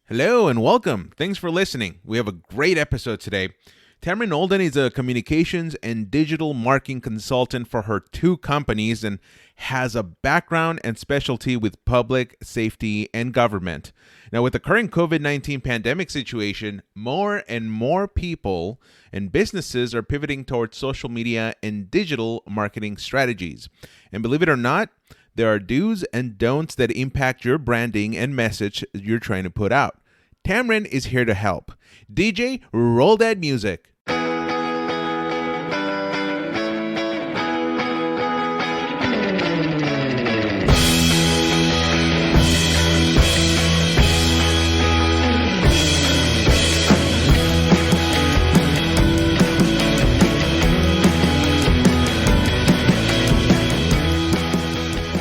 Hello and welcome. Thanks for listening. We have a great episode today. Tamrin Olden is a communications and digital marketing consultant for her two companies and has a background and specialty with public safety and government. Now, with the current COVID-19 pandemic situation, more and more people and businesses are pivoting towards social media and digital marketing strategies. And believe it or not, there are do's and don'ts that impact your branding and message you're trying to put out. Tamrin is here to help. DJ, roll that music.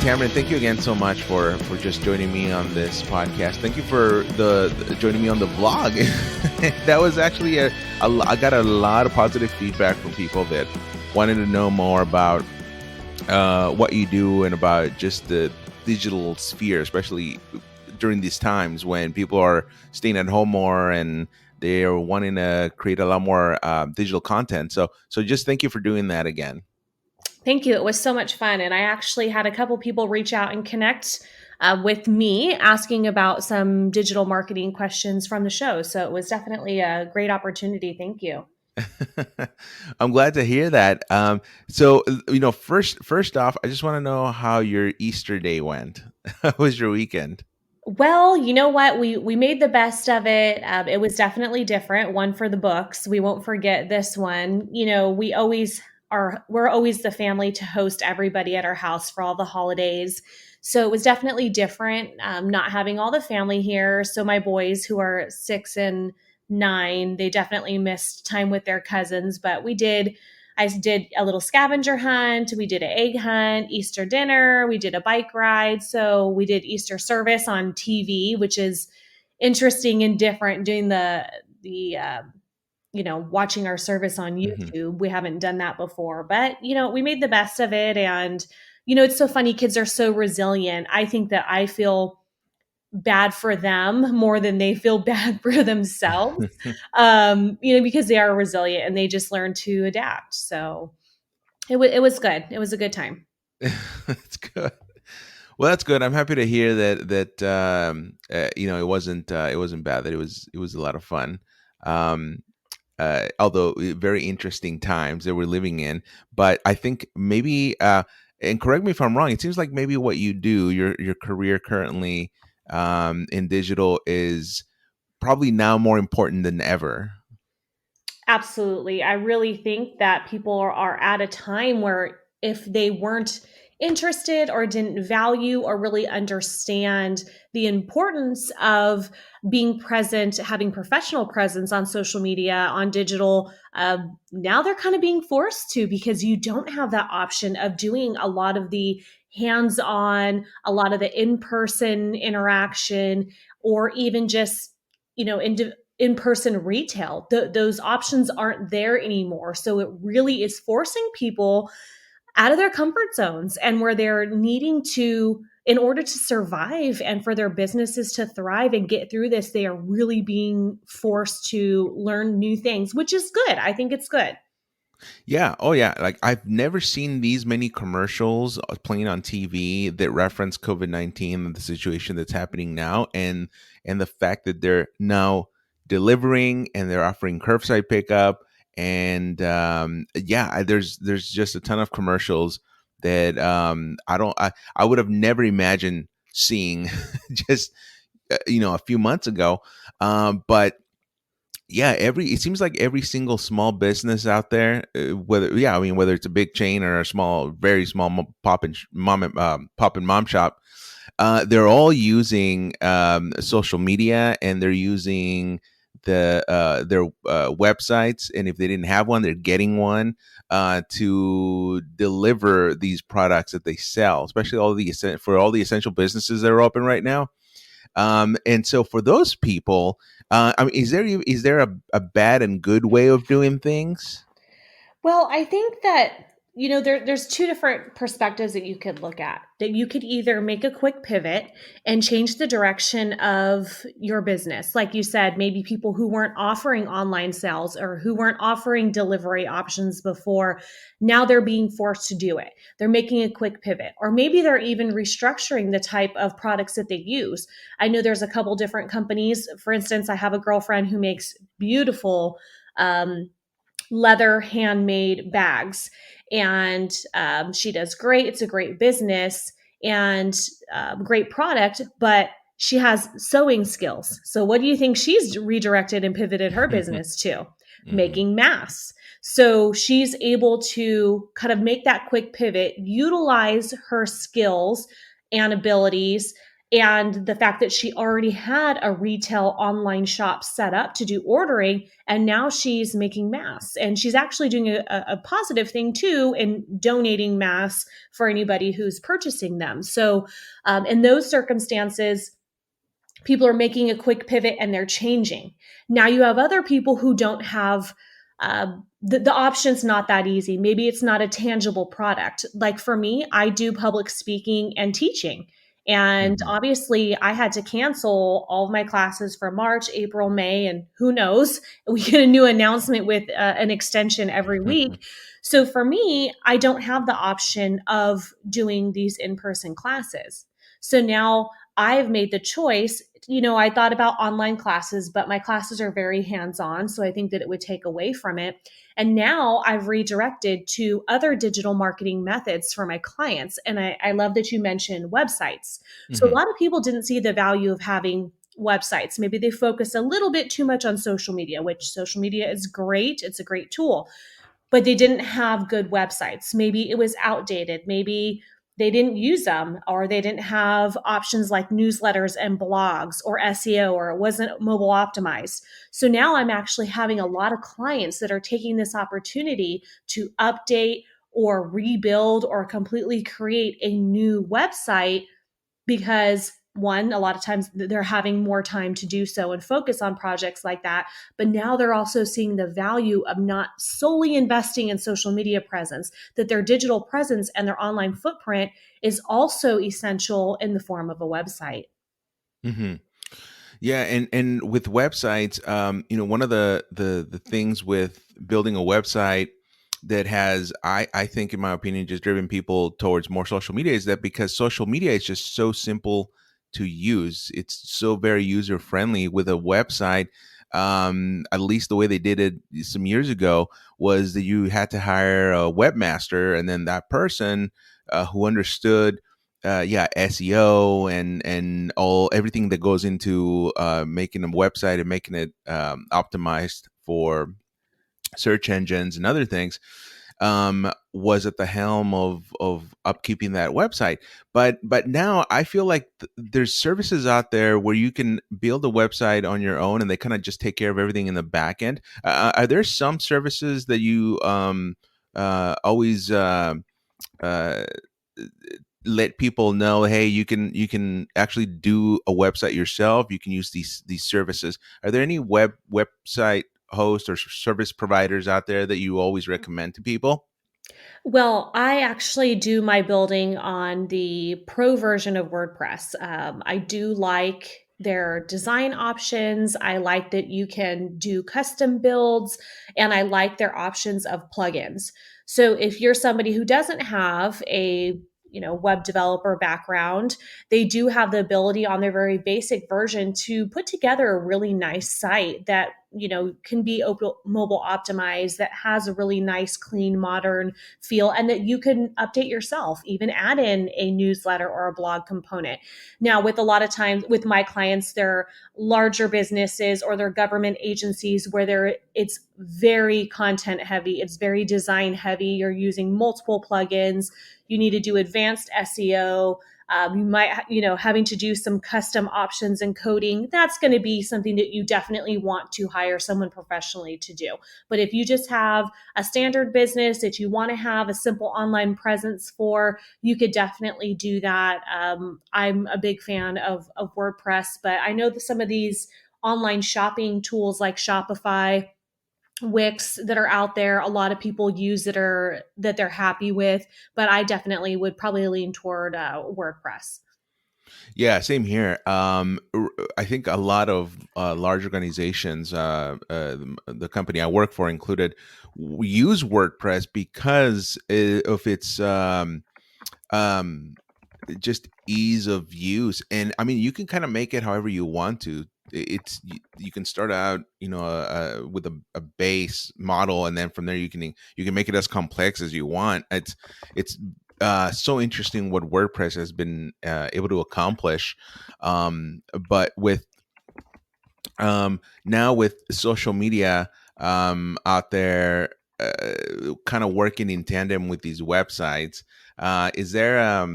Tamrin, thank you again so much for just joining me on this podcast. Thank you for joining me on the vlog. That was actually I got a lot of positive feedback from people that wanted to know more about what you do and about just the digital sphere, especially during these times when people are staying at home more and they are wanting to create a lot more digital content. So just thank you for doing that again. Thank you. It was so much fun. And I actually had a couple people reach out and connect with me asking about some digital marketing questions from the show. So it was definitely a great opportunity. Thank you. I'm glad to hear that. First off, I just want to know how your Easter day went. How was your weekend? Well, you know what? We made the best of it. It was definitely different. One for the books. We won't forget this one. You know, we're always the family to host everybody at our house for all the holidays. So it was definitely different, not having all the family here. So my boys, who are 6 and 9, they definitely missed time with their cousins. But I did a little scavenger hunt. We did an egg hunt, Easter dinner. We did a bike ride. So we did Easter service on TV, which is interesting and different. Doing watching our service on Mm-hmm. YouTube. We haven't done that before, but we made the best of it. And it's so funny. Kids are so resilient. I think that I feel bad for them more than they feel bad for themselves. Because they are resilient and they just learn to adapt. So it was good. It was a good time. That's good. Well, that's good. I'm happy to hear it wasn't bad. That it was a lot of fun. Um, Although very interesting times that we're living in. But I think maybe, and correct me if I'm wrong, it seems like maybe what you do, your career currently in digital is probably now more important than ever. Absolutely. I really think that people are at a time where if they weren't interested or didn't value or really understand the importance of being present, having professional presence on social media, on digital, now they're kind of being forced to because you don't have that option of doing a lot of the hands on, a lot of the in person interaction, or even just, in-person retail. Those options aren't there anymore. So it really is forcing people out of their comfort zones and where they're needing to, in order to survive and for their businesses to thrive and get through this, they are really being forced to learn new things, which is good. I think it's good. Yeah. Oh, yeah. Like I've never seen these many commercials playing on TV that reference COVID-19 and the situation that's happening now, and the fact that they're now delivering and they're offering curbside pickup, and there's just a ton of commercials that I would have never imagined seeing just a few months ago, but yeah, it seems like every single small business out there, whether it's a big chain or a small, very small pop and mom shop, they're all using social media, and they're using their websites, and if they didn't have one, they're getting one to deliver these products that they sell, especially for all the essential businesses that are open right now. And so for those people, I mean, is there a bad and good way of doing things? Well, I think that there's two different perspectives that you could look at. That you could either make a quick pivot and change the direction of your business. Like you said, maybe people who weren't offering online sales or who weren't offering delivery options before, now they're being forced to do it. They're making a quick pivot. Or maybe they're even restructuring the type of products that they use. I know there's a couple different companies. For instance, I have a girlfriend who makes beautiful leather handmade bags. And she does great. It's a great business and great product, but she has sewing skills. So, what do you think she's redirected and pivoted her business to? Hmm. Making masks. So, she's able to kind of make that quick pivot, utilize her skills and abilities and the fact that she already had a retail online shop set up to do ordering, and now she's making masks, and she's actually doing a positive thing too in donating masks for anybody who's purchasing them. So in those circumstances, people are making a quick pivot and they're changing. Now you have other people who don't have the option's not that easy. Maybe it's not a tangible product. Like for me, I do public speaking and teaching. And Hmm. obviously, I had to cancel all of my classes for March, April, May, and who knows? We get a new announcement with an extension every week. So for me, I don't have the option of doing these in person classes. So now I've made the choice. I thought about online classes, but my classes are very hands on. So I think that it would take away from it. And now I've redirected to other digital marketing methods for my clients. And I love that you mentioned websites. So a Hmm. lot of people didn't see the value of having websites. Maybe they focus a little bit too much on social media, which social media is great. It's a great tool, but they didn't have good websites. Maybe it was outdated. Maybe they didn't use them, or they didn't have options like newsletters and blogs or SEO, or it wasn't mobile optimized. So now I'm actually having a lot of clients that are taking this opportunity to update or rebuild or completely create a new website because one, a lot of times they're having more time to do so and focus on projects like that. But now they're also seeing the value of not solely investing in social media presence, that their digital presence and their online footprint is also essential in the form of a website. Hmm. Yeah, and with websites, one of the things with building a website that has, I think, in my opinion, just driven people towards more social media is that because social media is just so simple to use, it's so very user friendly. With a website, at least the way they did it some years ago was that you had to hire a webmaster, and then that person who understood yeah, SEO and all everything that goes into making a website and making it optimized for search engines and other things, was at the helm of upkeeping that website. But now I feel like there's services out there where you can build a website on your own and they kind of just take care of everything in the back end. Are there some services that you always uh, let people know, hey, you can actually do a website yourself, you can use these services? Are there any website hosts or service providers out there that you always recommend to people? Well, I actually do my building on the pro version of WordPress. I do like their design options. I like that you can do custom builds, and I like their options of plugins. So if you're somebody who doesn't have a web developer background, they do have the ability on their very basic version to put together a really nice site that can be mobile optimized, that has a really nice, clean, modern feel, and that you can update yourself, even add in a newsletter or a blog component. Now, with a lot of times with my clients, they're larger businesses or they're government agencies where it's very content heavy, it's very design heavy. You're using multiple plugins. You need to do advanced SEO. You might, having to do some custom options and coding. That's going to be something that you definitely want to hire someone professionally to do. But if you just have a standard business that you want to have a simple online presence for, you could definitely do that. I'm a big fan of WordPress, but I know that some of these online shopping tools like Shopify Wix that are out there. A lot of people use that they're happy with, but I definitely would probably lean toward WordPress. Yeah, same here. I think a lot of large organizations, the company I work for included, use WordPress because of its um, just ease of use. And I mean, you can kind of make it however you want to. You can start out, with a base model, and then from there you can make it as complex as you want. It's so interesting what WordPress has been able to accomplish. But with now with social media out there, kind of working in tandem with these websites, is there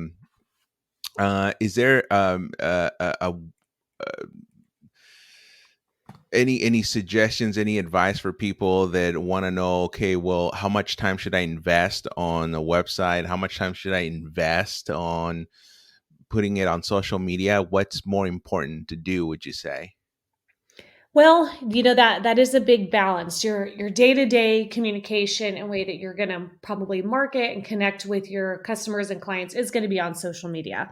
any suggestions, any advice for people that want to know, okay, well, how much time should I invest on a website? How much time should I invest on putting it on social media? What's more important to do, would you say? Well, that is a big balance. Your day-to-day communication and way that you're going to probably market and connect with your customers and clients is going to be on social media.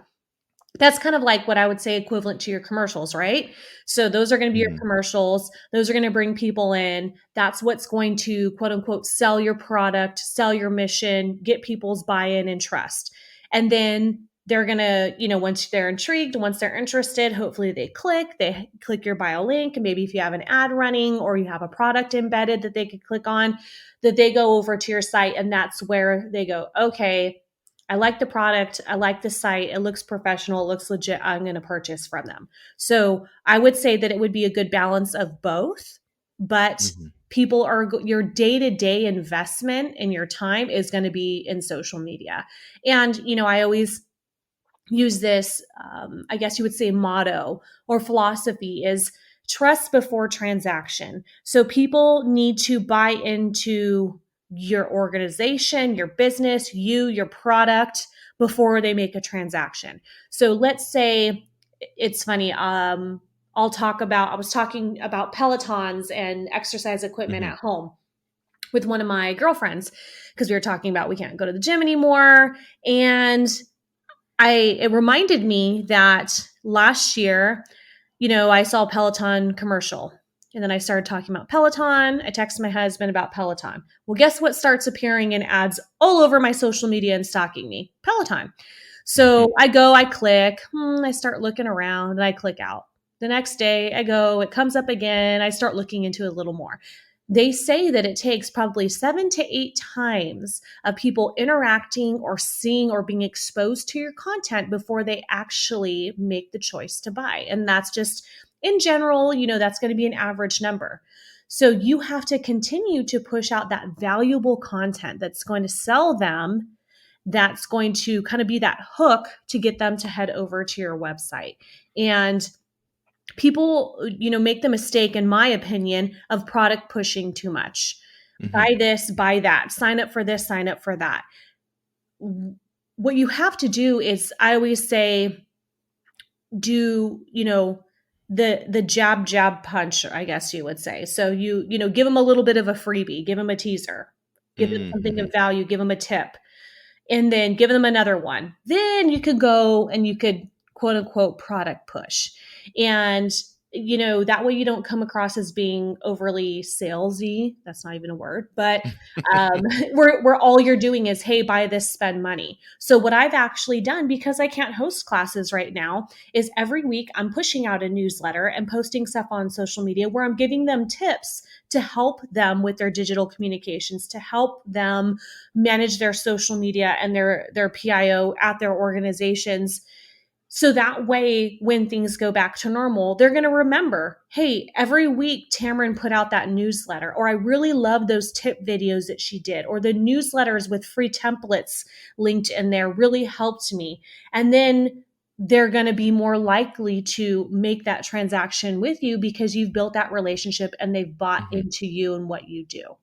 That's kind of like what I would say equivalent to your commercials, right? So those are going to be your Hmm. commercials. Those are going to bring people in. That's what's going to quote unquote sell your product, sell your mission, get people's buy-in and trust. And then they're going to, once they're intrigued, once they're interested, hopefully they click your bio link. And maybe if you have an ad running or you have a product embedded that they could click on, that they go over to your site. And that's where they go, okay, I like the product. I like the site. It looks professional. It looks legit. I'm going to purchase from them. So I would say that it would be a good balance of both, but Hmm. your day to day investment in your time is going to be in social media. And, I always use this, I guess you would say, motto or philosophy is trust before transaction. So people need to buy into your organization, your business, your product before they make a transaction. So let's say it's funny. I was talking about Pelotons and exercise equipment Hmm. at home with one of my girlfriends because we were talking about we can't go to the gym anymore. And it reminded me that last year, I saw a Peloton commercial. And then I started talking about Peloton. I texted my husband about Peloton. Well, guess what starts appearing in ads all over my social media and stalking me? Peloton. So I go, I click, I start looking around, and I click out. The next day I go, it comes up again. I start looking into it a little more. They say that it takes probably 7 to 8 times of people interacting or seeing or being exposed to your content before they actually make the choice to buy. And that's just in general, that's going to be an average number. So you have to continue to push out that valuable content that's going to sell them, that's going to kind of be that hook to get them to head over to your website. And people, make the mistake, in my opinion, of product pushing too much. Hmm. Buy this, buy that, sign up for this, sign up for that. What you have to do is, I always say, do, the jab punch, I guess you would say. So give them a little bit of a freebie, give them a teaser, give them something of Hmm. value, give them a tip, and then give them another one. Then you could go and you could quote unquote product push. And that way you don't come across as being overly salesy. That's not even a word, but um, where all you're doing is, hey, buy this, spend money. So what I've actually done, because I can't host classes right now, is every week I'm pushing out a newsletter and posting stuff on social media where I'm giving them tips to help them with their digital communications, to help them manage their social media and their PIO at their organizations. So that way, when things go back to normal, they're going to remember, hey, every week Tamrin put out that newsletter, or I really love those tip videos that she did, or the newsletters with free templates linked in there really helped me. And then they're going to be more likely to make that transaction with you because you've built that relationship and they've bought Hmm. into you and what you do.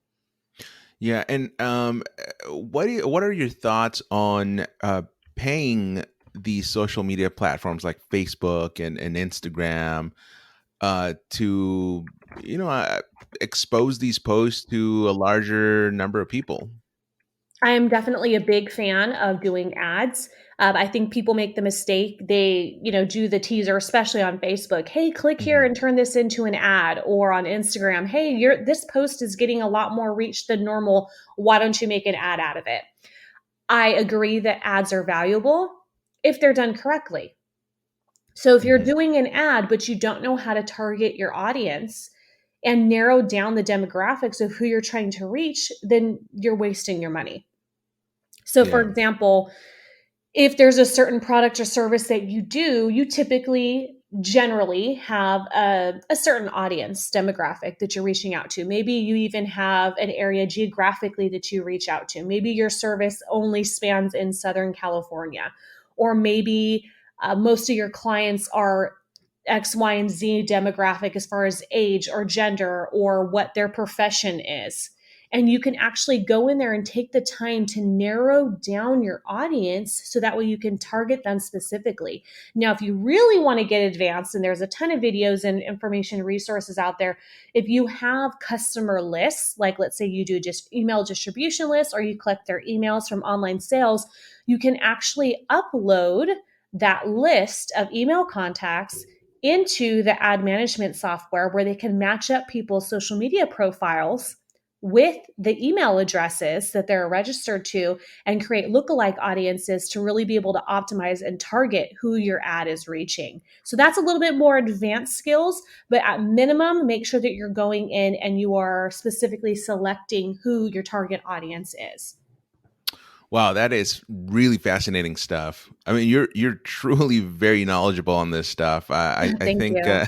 Yeah, and what are your thoughts on paying these social media platforms like Facebook and Instagram to you know, expose these posts to a larger number of people. I am definitely a big fan of doing ads. I think people make the mistake. They, do the teaser, especially on Facebook. Hey, click here Hmm. and turn this into an ad. Or on Instagram, hey, this post is getting a lot more reach than normal. Why don't you make an ad out of it? I agree that ads are valuable if they're done correctly. So if you're Hmm. doing an ad, but you don't know how to target your audience and narrow down the demographics of who you're trying to reach, then you're wasting your money. So, for Yeah. example, if there's a certain product or service that you do, you typically generally have a certain audience demographic that you're reaching out to. Maybe you even have an area geographically that you reach out to. Maybe your service only spans in Southern California, or maybe most of your clients are X, Y, and Z demographic as far as age or gender or what their profession is. And you can actually go in there and take the time to narrow down your audience so that way you can target them specifically. Now, if you really want to get advanced, and there's a ton of videos and information resources out there, if you have customer lists, like let's say you do just email distribution lists or you collect their emails from online sales, you can actually upload that list of email contacts into the ad management software where they can match up people's social media profiles with the email addresses that they're registered to and create lookalike audiences to really be able to optimize and target who your ad is reaching. So that's a little bit more advanced skills, but at minimum, make sure that you're going in and you are specifically selecting who your target audience is. Wow, that is really fascinating stuff. I mean, you're truly very knowledgeable on this stuff. I Thank think you.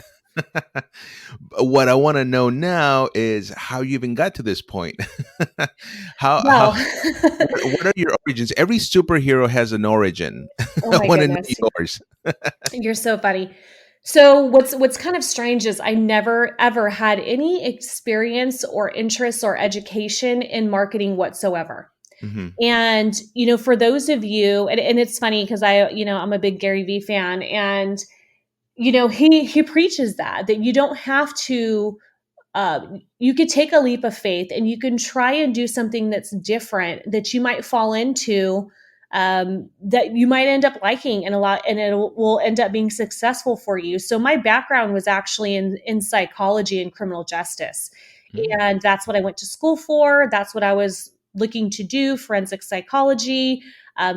what I want to know now is how you even got to this point. How Well, what are your origins? Every superhero has an origin. oh I my want to know goodness. yours. You're so funny. So what's kind of strange is I never ever had any experience or interest or education in marketing whatsoever. Hmm. And, for those of you, and it's funny because I'm a big Gary Vee fan, and, he preaches that you don't have to, you could take a leap of faith and you can try and do something that's different that you might fall into, that you might end up liking and a lot, and it will end up being successful for you. So my background was actually in psychology and criminal justice, and that's what I went to school for. That's what I was looking to do, forensic psychology,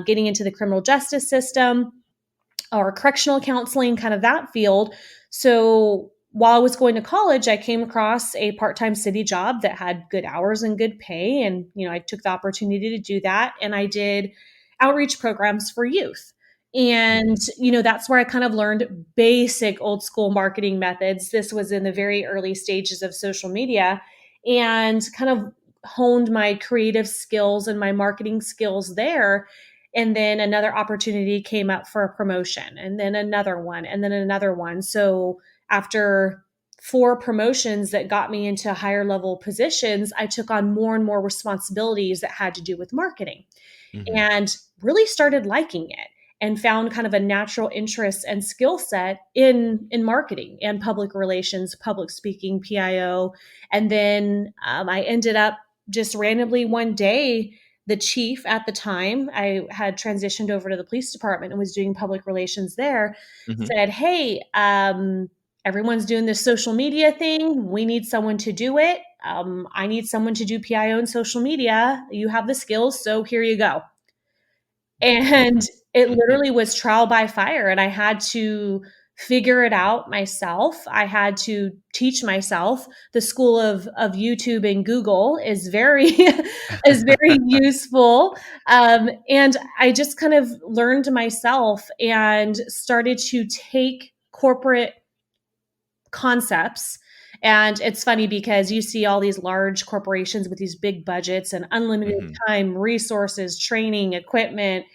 getting into the criminal justice system or correctional counseling, kind of that field. So while I was going to college, I came across a part-time city job that had good hours and good pay. And, I took the opportunity to do that. And I did outreach programs for youth. And, Hmm. that's where I kind of learned basic old school marketing methods. This was in the very early stages of social media, and kind of honed my creative skills and my marketing skills there. And then another opportunity came up for a promotion, and then another one, and then another one. So after four promotions that got me into higher level positions, I took on more and more responsibilities that had to do with marketing, Hmm. and really started liking it and found kind of a natural interest and skill set in marketing and public relations, public speaking, PIO. And then I ended up just randomly one day, the chief at the time, I had transitioned over to the police department and was doing public relations there, Hmm. said, hey, everyone's doing this social media thing. We need someone to do it. I need someone to do PIO and social media. You have the skills, so here you go. And it literally was trial by fire, and I had to figure it out myself. I had to teach myself. The school of YouTube and Google is very is very useful. And I just kind of learned myself and started to take corporate concepts. And it's funny because you see all these large corporations with these big budgets and unlimited Hmm. time, resources, training, equipment.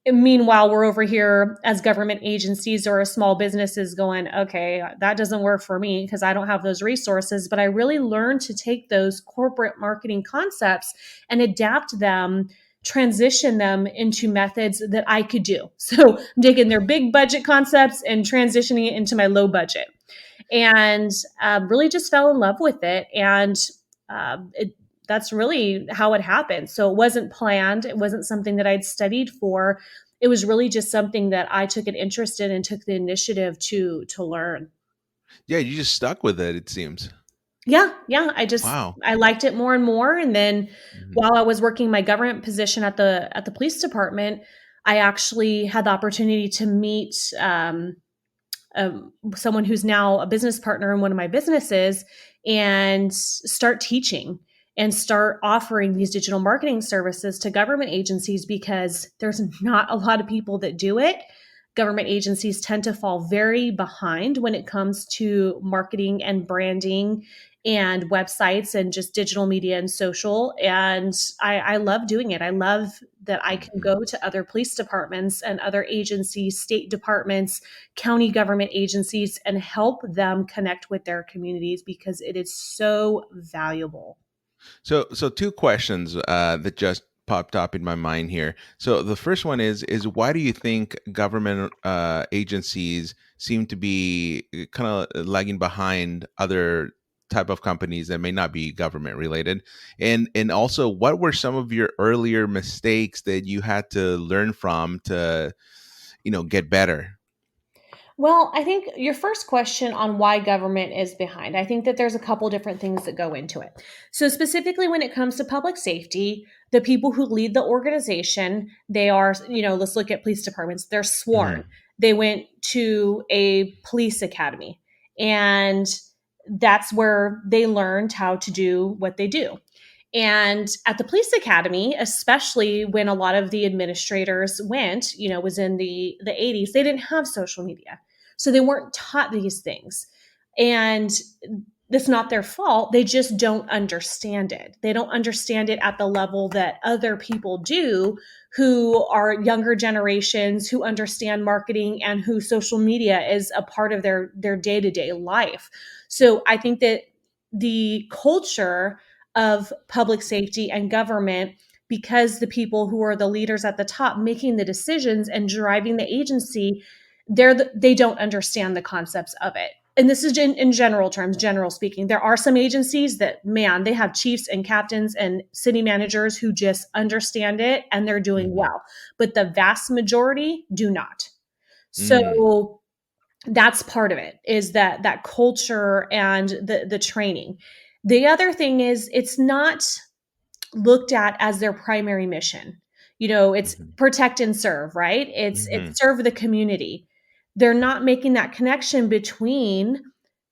Meanwhile, we're over here as government agencies or small businesses going, okay, that doesn't work for me because I don't have those resources. But I really learned to take those corporate marketing concepts and adapt them, transition them into methods that I could do. So I'm taking their big budget concepts and transitioning it into my low budget. and really just fell in love with it. And that's really how it happened. So it wasn't planned. It wasn't something that I'd studied for. It was really just something that I took an interest in and took the initiative to learn. Yeah, you just stuck with it, it seems. Yeah, yeah. Wow. I liked it more and more. And then Mhm. while I was working my government position at the police department, I actually had the opportunity to meet someone who's now a business partner in one of my businesses and start teaching and start offering these digital marketing services to government agencies because there's not a lot of people that do it. Government agencies tend to fall very behind when it comes to marketing and branding and websites and just digital media and social. And I love doing it. I love that I can Mhm. go to other police departments and other agencies, state departments, county government agencies, and help them connect with their communities because it is so valuable. So two questions that just popped up in my mind here. So the first one is why do you think government agencies seem to be kind of lagging behind other type of companies that may not be government related? And also, what were some of your earlier mistakes that you had to learn from to, get better? Well, I think your first question on why government is behind, I think that there's a couple different things that go into it. So, specifically when it comes to public safety, the people who lead the organization, they are, let's look at police departments, they're sworn. Hmm. They went to a police academy, and that's where they learned how to do what they do. And at the police academy, especially when a lot of the administrators went, was in the 80s, they didn't have social media. So they weren't taught these things. And that's not their fault. They just don't understand it. They don't understand it at the level that other people do who are younger generations who understand marketing and who social media is a part of their day-to-day life. So I think that the culture of public safety and government, because the people who are the leaders at the top making the decisions and driving the agency, they don't understand the concepts of it. And this is in general terms, general speaking. There are some agencies that, man, they have chiefs and captains and city managers who just understand it and they're doing Hmm. well, but the vast majority do not. Mm. So that's part of it, is that culture and the training. The other thing is it's not looked at as their primary mission. It's Hmm. protect and serve, right? Hmm. It's serve the community. They're not making that connection between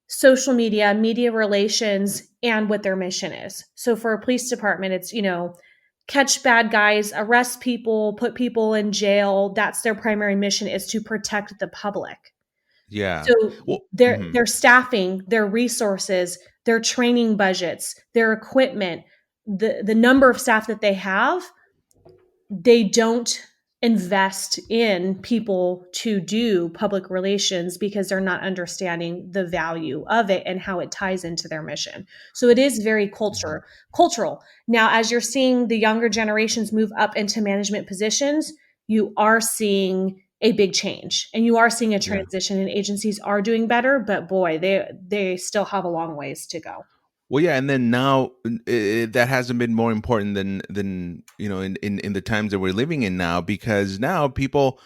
social media, media relations, and what their mission is. So for a police department, it's, catch bad guys, arrest people, put people in jail. That's their primary mission, is to protect the public. Yeah. So Well. their staffing, their resources, their training budgets, their equipment, the number of staff that they have, they don't invest in people to do public relations because they're not understanding the value of it and how it ties into their mission. So it is very Mhm. cultural. Now, as you're seeing the younger generations move up into management positions, you are seeing a big change and you are seeing a Yeah. transition, and agencies are doing better, but boy, they still have a long ways to go. Well, yeah, and then now that hasn't been more important than in the times that we're living in now, because now people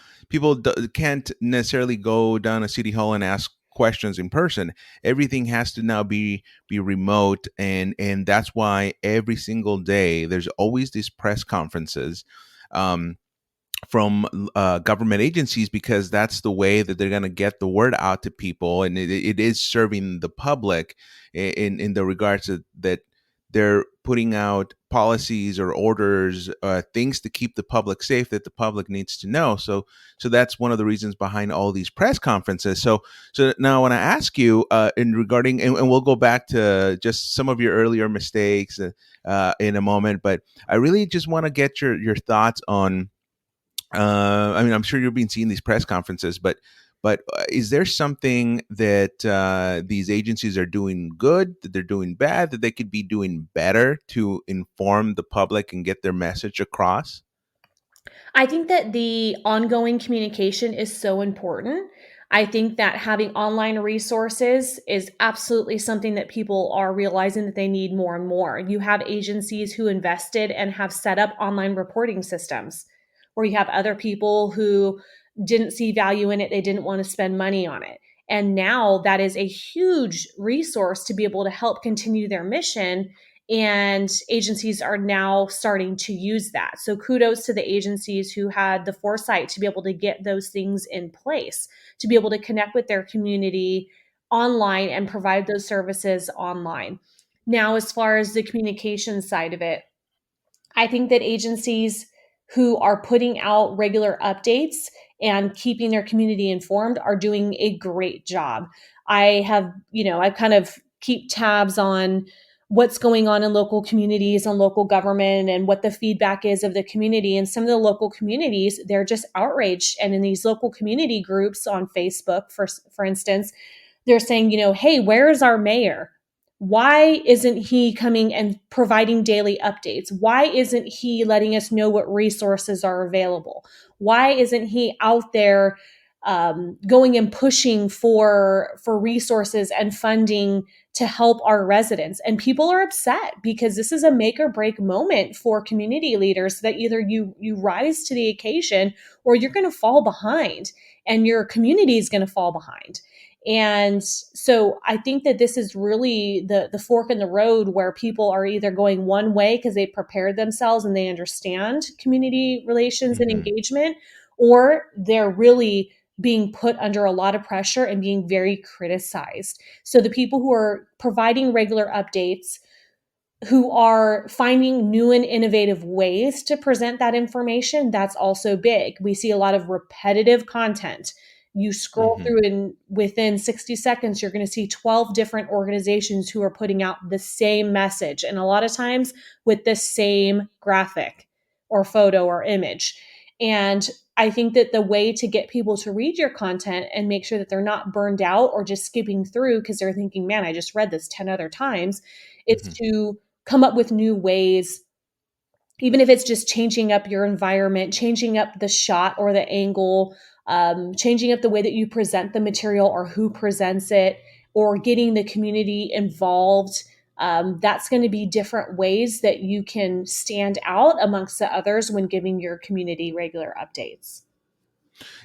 can't necessarily go down a city hall and ask questions in person. Everything has to now be remote, and that's why every single day there's always these press conferences. Um, from government agencies, because that's the way that they're going to get the word out to people, and it is serving the public in the regards that they're putting out policies or orders, things to keep the public safe that the public needs to know. So that's one of the reasons behind all these press conferences. So now I want to ask you in regarding, and we'll go back to just some of your earlier mistakes in a moment, but I really just want to get your thoughts on, I mean, I'm sure you've been seeing these press conferences, but is there something that these agencies are doing good, that they're doing bad, that they could be doing better to inform the public and get their message across? I think that the ongoing communication is so important. I think that having online resources is absolutely something that people are realizing that they need more and more. You have agencies who invested and have set up online reporting systems, where you have other people who didn't see value in it, they didn't want to spend money on it. And now that is a huge resource to be able to help continue their mission. And agencies are now starting to use that. So kudos to the agencies who had the foresight to be able to get those things in place, to be able to connect with their community online and provide those services online. Now, as far as the communication side of it, I think that agencies who are putting out regular updates and keeping their community informed are doing a great job. I have, I kind of keep tabs on what's going on in local communities and local government and what the feedback is of the community. And some of the local communities, they're just outraged. And in these local community groups on Facebook, for instance, they're saying, hey, where's our mayor? Why isn't he coming and providing daily updates? Why isn't he letting us know what resources are available? Why isn't he out there going and pushing for resources and funding to help our residents? And people are upset because this is a make or break moment for community leaders, that either you rise to the occasion or you're going to fall behind, and your community is going to fall behind. And so I think that this is really the fork in the road, where people are either going one way because they prepared themselves and they understand community relations and Hmm. engagement, or they're really being put under a lot of pressure and being very criticized. So the people who are providing regular updates, who are finding new and innovative ways to present that information, that's also big. We see a lot of repetitive content. You scroll Hmm. through, and within 60 seconds, you're going to see 12 different organizations who are putting out the same message, and a lot of times with the same graphic or photo or image. And I think that the way to get people to read your content and make sure that they're not burned out or just skipping through because they're thinking, man, I just read this 10 other times, is Hmm. to come up with new ways, even if it's just changing up your environment, changing up the shot or the angle, changing up the way that you present the material or who presents it, or getting the community involved. That's going to be different ways that you can stand out amongst the others when giving your community regular updates.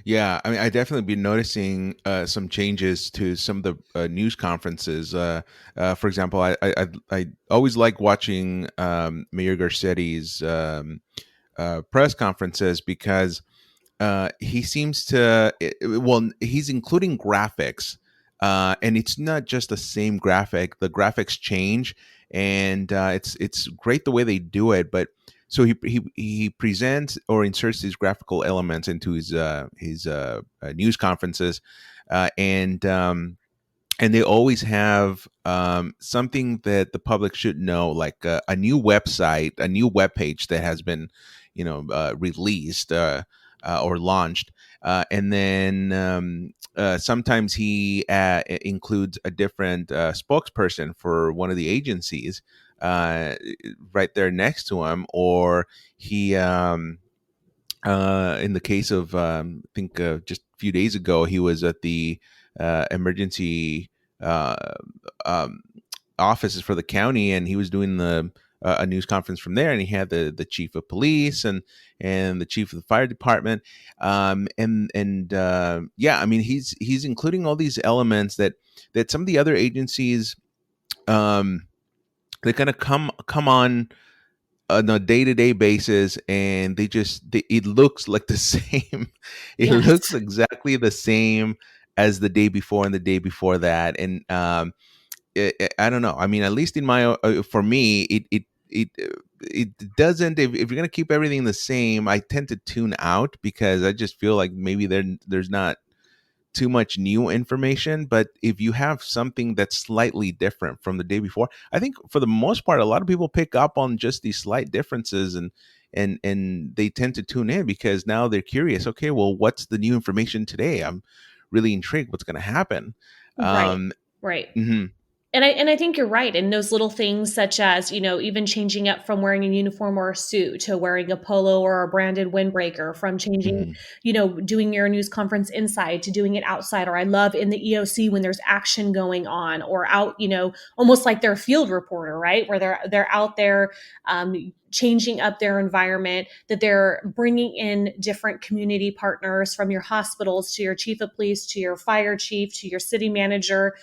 Yeah, I mean, I definitely been noticing some changes to some of the news conferences. For example, I always like watching Mayor Garcetti's press conferences, because he seems to well, he's including graphics, and it's not just the same graphic. The graphics change, and it's great the way they do it. But so he presents or inserts these graphical elements into his news conferences, and they always have something that the public should know, like a new website, a new web page that has been, released or launched, and then sometimes he includes a different spokesperson for one of the agencies uh, right there next to him, or he. In the case of, I think just a few days ago, he was at the emergency uh, um, offices for the county, and he was doing a news conference from there, and he had the chief of police and the chief of the fire department, and yeah, I mean, he's including all these elements that some of the other agencies, um, they're gonna come on a day-to-day basis, and it looks like the same. It looks Yes. exactly the same as the day before and the day before that. And I don't know, I mean, at least in my for me, it doesn't, if you're gonna keep everything the same, I tend to tune out, because I just feel like maybe there's not too much new information. But if you have something that's slightly different from the day before, I think for the most part, a lot of people pick up on just these slight differences, and they tend to tune in, because now they're curious. Okay, well, what's the new information today? I'm really intrigued what's going to happen. Right. um Right. mhm. And I think you're right. And those little things such as, even changing up from wearing a uniform or a suit to wearing a polo or a branded windbreaker, from changing, Hmm. doing your news conference inside to doing it outside. Or I love in the EOC when there's action going on or out, almost like they're a field reporter, right? Where they're out there changing up their environment, that they're bringing in different community partners from your hospitals to your chief of police to your fire chief to your city manager,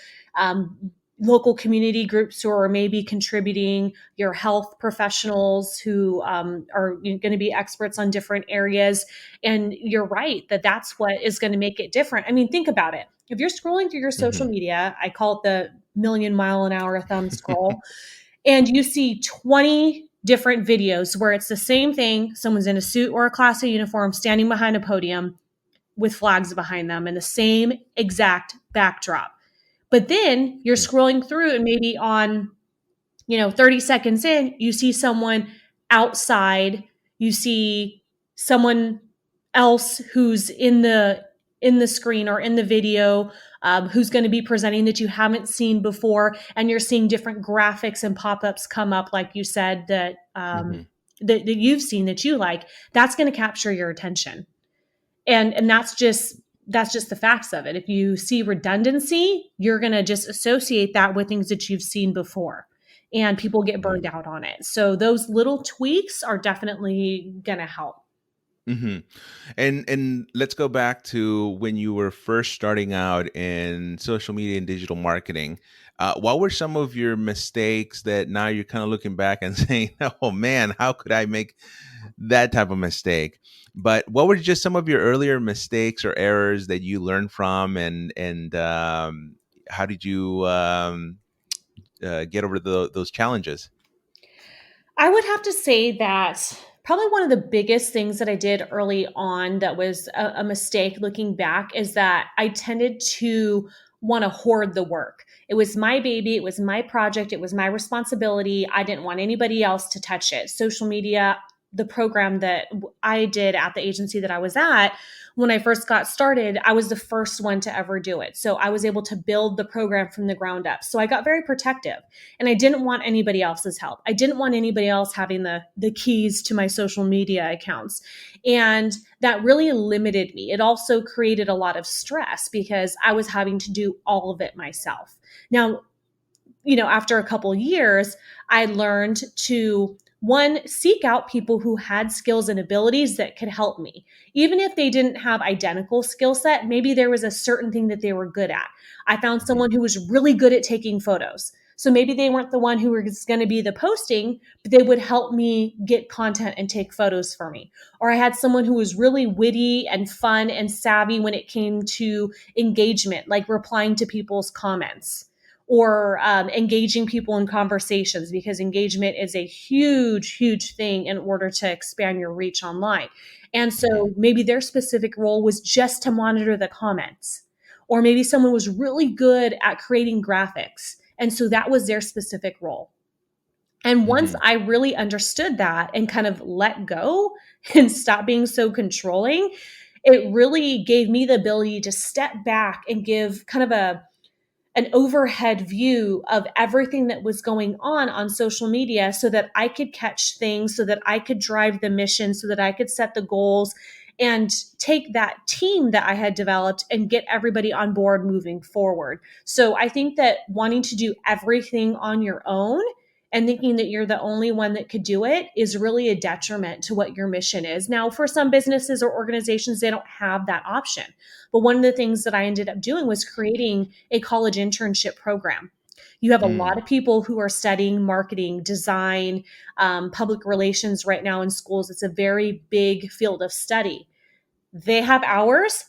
local community groups who are maybe contributing, your health professionals who are going to be experts on different areas. And you're right that that's what is going to make it different. I mean, think about it. If you're scrolling through your social Hmm. media, I call it the million mile an hour thumb scroll, and you see 20 different videos where it's the same thing. Someone's in a suit or a class A uniform standing behind a podium with flags behind them and the same exact backdrop. But then you're scrolling through and maybe on, 30 seconds in, you see someone outside, you see someone else who's in the screen or in the video, who's going to be presenting that you haven't seen before, and you're seeing different graphics and pop-ups come up, like you said, that Hmm. that you've seen that you like. That's going to capture your attention, and that's just the facts of it. If you see redundancy, you're going to just associate that with things that you've seen before, and people get burned out on it. So those little tweaks are definitely going to help. Hmm. And let's go back to when you were first starting out in social media and digital marketing. What were some of your mistakes that now you're kind of looking back and saying, "Oh man, how could I make that type of mistake?" But what were just some of your earlier mistakes or errors that you learned from, and how did you get over those challenges? I would have to say that probably one of the biggest things that I did early on that was a mistake looking back is that I tended to want to hoard the work. It was my baby, it was my project, it was my responsibility. I didn't want anybody else to touch it. Social media, the program that I did at the agency that I was at, when I first got started, I was the first one to ever do it. So I was able to build the program from the ground up. So I got very protective, and I didn't want anybody else's help. I didn't want anybody else having the keys to my social media accounts. And that really limited me. It also created a lot of stress because I was having to do all of it myself. Now, after a couple years, I learned to one, seek out people who had skills and abilities that could help me. Even if they didn't have identical skill set, maybe there was a certain thing that they were good at. I found Hmm. someone who was really good at taking photos. So maybe they weren't the one who was going to be the posting, but they would help me get content and take photos for me. Or I had someone who was really witty and fun and savvy when it came to engagement, like replying to people's comments or engaging people in conversations, because engagement is a huge, huge thing in order to expand your reach online. And Hmm. so maybe their specific role was just to monitor the comments, or maybe someone was really good at creating graphics. And so that was their specific role. And once Hmm. I really understood that and kind of let go and stop being so controlling, it really gave me the ability to step back and give kind of an overhead view of everything that was going on social media, so that I could catch things, so that I could drive the mission, so that I could set the goals and take that team that I had developed and get everybody on board moving forward. So I think that wanting to do everything on your own and thinking that you're the only one that could do it is really a detriment to what your mission is. Now, for some businesses or organizations, they don't have that option. But one of the things that I ended up doing was creating a college internship program. You have a lot Hmm. of people who are studying marketing, design, public relations right now in schools. It's a very big field of study. They have hours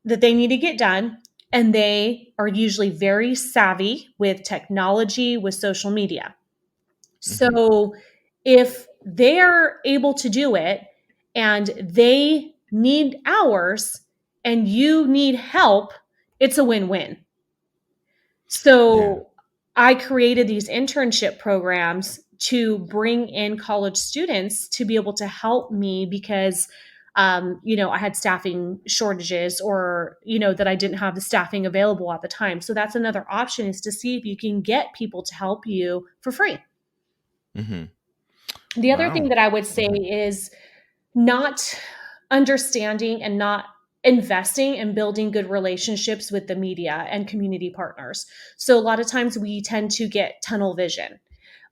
that they need to get done, and they are usually very savvy with technology, with social media. Hmm. So if they're able to do it and they need hours and you need help, it's a win win. Yeah. So I created these internship programs to bring in college students to be able to help me, because I had staffing shortages, or, that I didn't have the staffing available at the time. So that's another option, is to see if you can get people to help you for free. Hmm. The other thing Wow. that I would say Hmm. is not understanding and not investing and building good relationships with the media and community partners. So a lot of times we tend to get tunnel vision.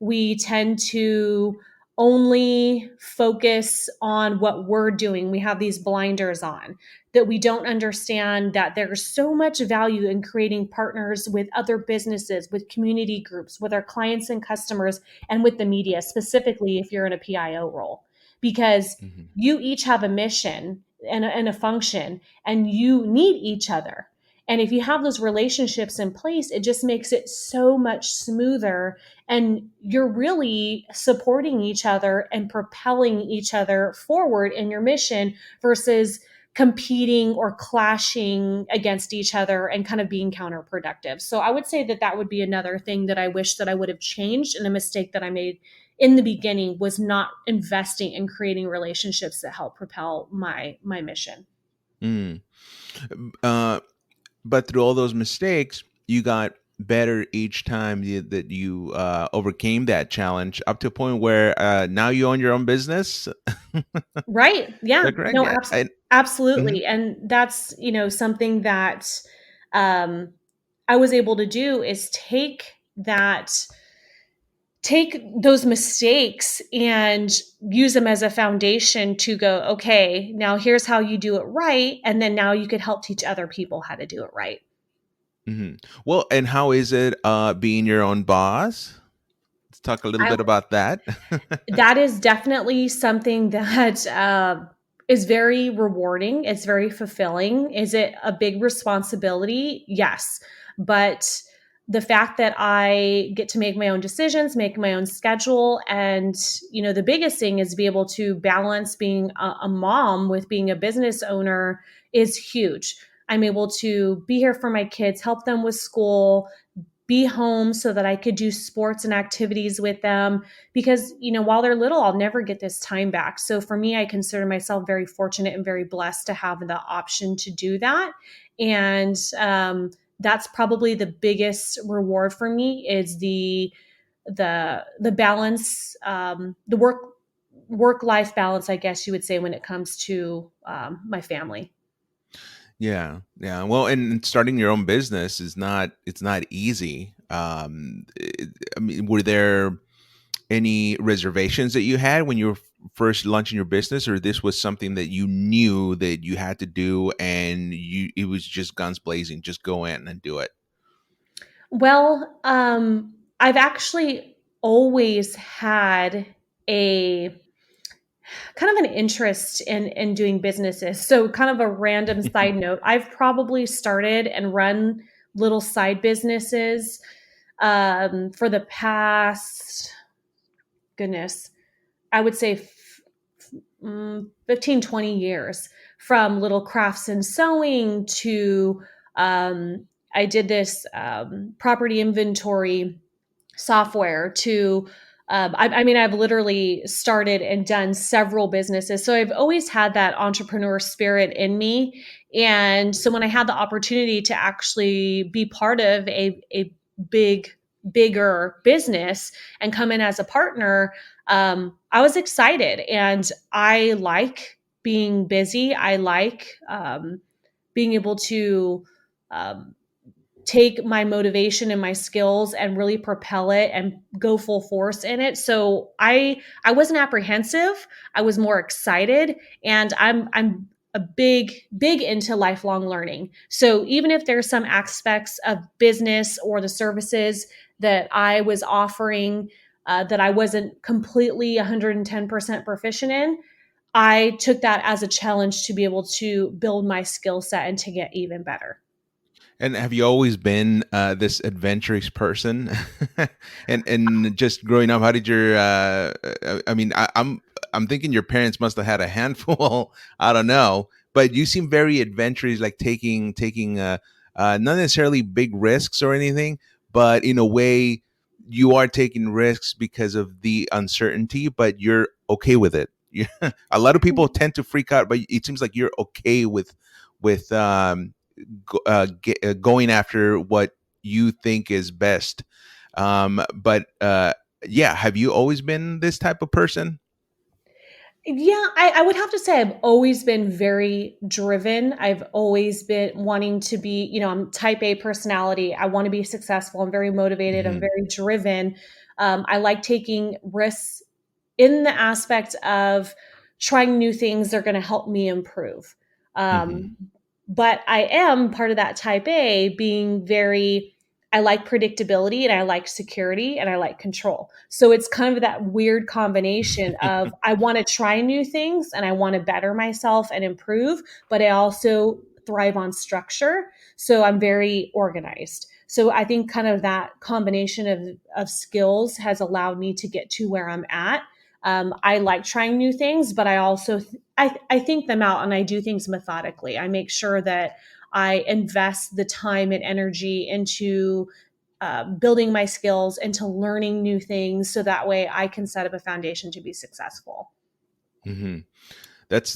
We tend to only focus on what we're doing. We have these blinders on, that we don't understand that there's so much value in creating partners with other businesses, with community groups, with our clients and customers, and with the media, specifically if you're in a PIO role, because Hmm. you each have a mission and a function, and you need each other. And if you have those relationships in place, it just makes it so much smoother. And you're really supporting each other and propelling each other forward in your mission, versus competing or clashing against each other and kind of being counterproductive. So I would say that that would be another thing that I wish that I would have changed, and a mistake that I made in the beginning, was not investing in creating relationships that help propel my mission. Mm. Uh, but through all those mistakes, you got better each time that you overcame that challenge, up to a point where now you own your own business. Is Right. Yeah. that correct? No, Yeah. Mhm. absolutely. And that's, something that um I was able to do, is take those mistakes and use them as a foundation to go, okay, now here's how you do it right, and then now you could help teach other people how to do it right. Mhm. Well, and how is it being your own boss? Let's talk a little I bit about that. That is definitely something that is very rewarding. It's very fulfilling. Is it a big responsibility? Yes. But the fact that I get to make my own decisions, make my own schedule, and, the biggest thing is to be able to balance being a mom with being a business owner, is huge. I'm able to be here for my kids, help them with school, be home so that I could do sports and activities with them, because, while they're little, I'll never get this time back. So for me, I consider myself very fortunate and very blessed to have the option to do that. And that's probably the biggest reward for me, is the balance, the work life balance, I guess you would say, when it comes to my family. Yeah, yeah. Well, and starting your own business is not, it's not easy. I mean, were there any reservations that you had when you were first launching your business, or this was something that you knew that you had to do, and you it was just guns blazing, just go in and do it? Well, I've actually always had a kind of an interest in doing businesses. So, kind of a random side note, I've probably started and run little side businesses for the past, goodness, I would say 15, 20 years, from little crafts and sewing to I did this property inventory software to I mean, I've literally started and done several businesses. So I've always had that entrepreneur spirit in me. And so when I had the opportunity to actually be part of a bigger business and come in as a partner, I was excited. And I like being busy. I like being able to um, take my motivation and my skills and really propel it and go full force in it. So I wasn't apprehensive. I was more excited, and I'm a big into lifelong learning. So even if there's some aspects of business or the services that I was offering that I wasn't completely 110% proficient in, I took that as a challenge to be able to build my skill set and to get even better. And have you always been this adventurous person? And just growing up, how did your? I mean, I'm thinking your parents must have had a handful. I don't know, but you seem very adventurous, like taking not necessarily big risks or anything, but in a way, you are taking risks because of the uncertainty, but you're okay with it. A lot of people tend to freak out, but it seems like you're okay with going after what you think is best. But yeah, have you always been this type of person? Yeah, I would have to say I've always been very driven. I've always been wanting to be, I'm type A personality. I want to be successful. I'm very motivated. I'm Hmm. very driven. I like taking risks in the aspect of trying new things that are going to help me improve. Hmm. But I am part of that type A being very, I like predictability and I like security and I like control. So it's kind of that weird combination of I want to try new things and I want to better myself and improve, but I also thrive on structure. So I'm very organized. So I think kind of that combination of skills has allowed me to get to where I'm at. I like trying new things, but I also I think them out and I do things methodically. I make sure that I invest the time and energy into building my skills, into learning new things, so that way I can set up a foundation to be successful. Hmm. That's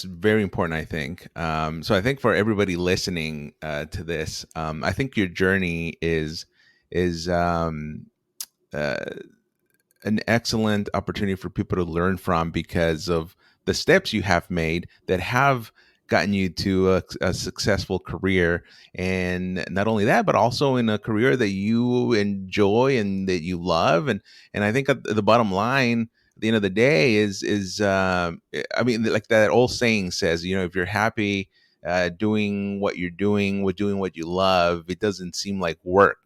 very important, I think. So I think for everybody listening to this, I think your journey is uh, an excellent opportunity for people to learn from because of the steps you have made that have gotten you to a successful career. And not only that, but also in a career that you enjoy and that you love. And I think at the bottom line at the end of the day is I mean, like that old saying says, if you're happy doing what you're doing with doing what you love, it doesn't seem like work.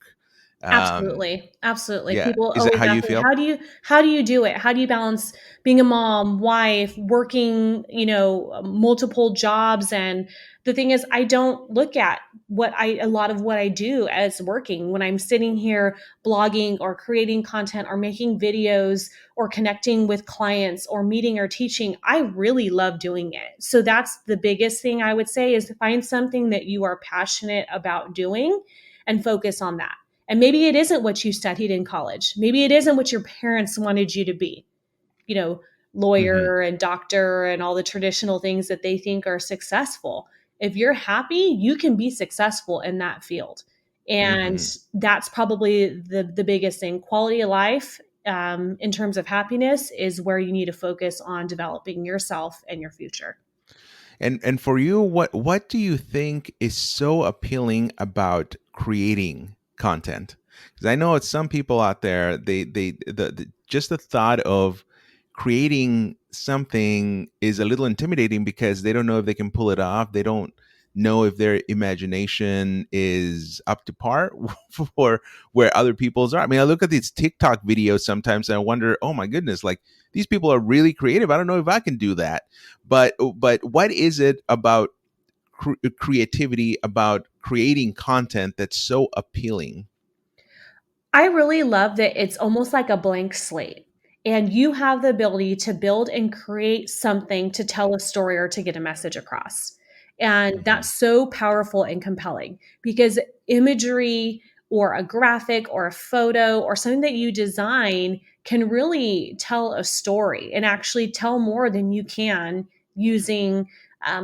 um Absolutely. Absolutely. yeah, People is that always how ask you me, feel? how do you do it? How do you balance being a mom, wife, working, multiple jobs? And the thing is, I don't look at a lot of what I do as working. When I'm sitting here blogging or creating content or making videos or connecting with clients or meeting or teaching, I really love doing it. So that's the biggest thing I would say, is to find something that you are passionate about doing and focus on that. And maybe it isn't what you studied in college. Maybe it isn't what your parents wanted you to be, you know, Hmm. lawyer and doctor and all the traditional things that they think are successful. If you're happy, you can be successful in that field. And Hmm. that's probably the biggest thing. Quality of life, in terms of happiness, is where you need to focus on developing yourself and your future. And for you, what do you think is so appealing about creating content? Because I know it's some people out there, the just the thought of creating something is a little intimidating because they don't know if they can pull it off. They don't know if their imagination is up to par for where other people's are. I mean, I look at these TikTok videos sometimes and I wonder, oh my goodness, like these people are really creative. I don't know if I can do that. But what is it about creativity, about creating content that's so appealing? I really love that it's almost like a blank slate. And you have the ability to build and create something to tell a story or to get a message across. And Hmm. that's so powerful and compelling, because imagery or a graphic or a photo or something that you design can really tell a story and actually tell more than you can using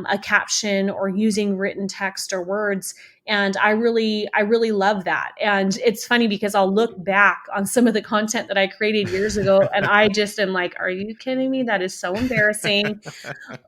a caption or using written text or words. And I really love that. And it's funny because I'll look back on some of the content that I created years ago and I just am like, are you kidding me? That is so embarrassing.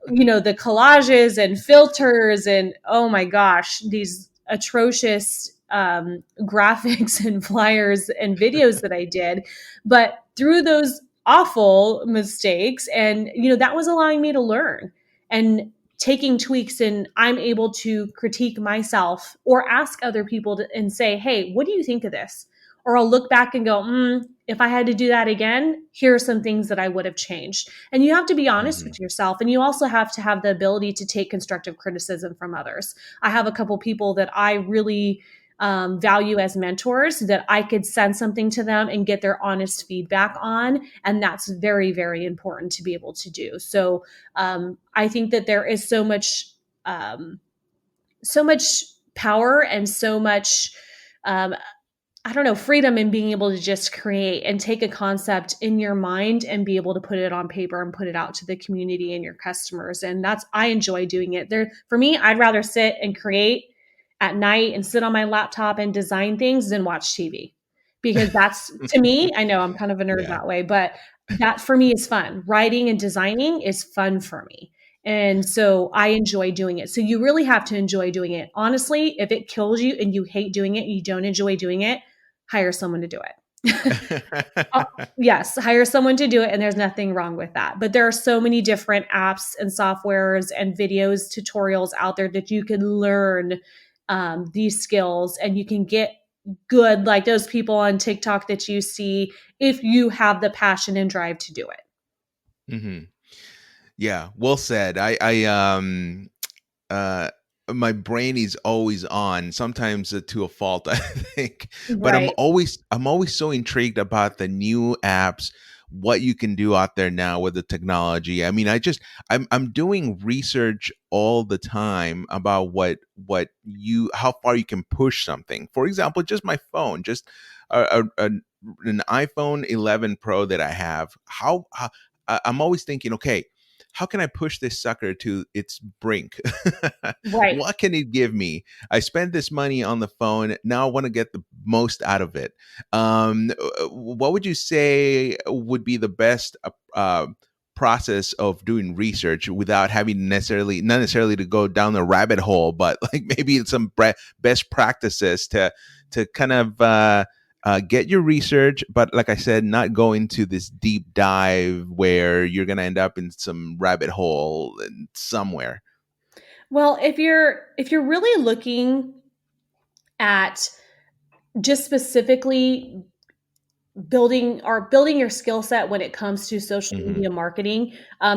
The collages and filters and, oh my gosh, these atrocious graphics and flyers and videos that I did. But through those awful mistakes, and that was allowing me to learn and taking tweaks, and I'm able to critique myself or ask other people and say, hey, what do you think of this? Or I'll look back and go, if I had to do that again, here are some things that I would have changed. And you have to be honest Hmm. with yourself. And you also have to have the ability to take constructive criticism from others. I have a couple people that I really value as mentors, that I could send something to them and get their honest feedback on. And that's very, very important to be able to do. So I think that there is so much power and so much um, I don't know, freedom in being able to just create and take a concept in your mind and be able to put it on paper and put it out to the community and your customers. And I enjoy doing it. There, for me, I'd rather sit and create at night and sit on my laptop and design things than watch TV. Because that's, to me, I know I'm kind of a nerd Yeah. that way, but that for me is fun. Writing and designing is fun for me. And so I enjoy doing it. So you really have to enjoy doing it. Honestly, if it kills you and you hate doing it, you don't enjoy doing it, hire someone to do it. Uh, yes, hire someone to do it, and there's nothing wrong with that. But there are so many different apps and softwares and videos, tutorials out there that you can learn these skills, and you can get good, like those people on TikTok that you see, if you have the passion and drive to do it. Hmm. Yeah, well said. Uh my brain is always on, sometimes to a fault, I think. But Right. I'm always so intrigued about the new apps, what you can do out there now with the technology. I mean, I'm doing research all the time about what you how far you can push something. For example, just my phone, just an iPhone 11 Pro that I have. I'm always thinking, okay, how can I push this sucker to its brink? Right. What can it give me? I spent this money on the phone. Now I want to get the most out of it. What would you say would be the best process of doing research without having not necessarily to go down the rabbit hole, but like maybe some best practices to kind of get your research, but like I said, not go into this deep dive where you're going to end up in some rabbit hole somewhere. Well, if you're really looking at just specifically building your skill set when it comes to social Hmm. media marketing,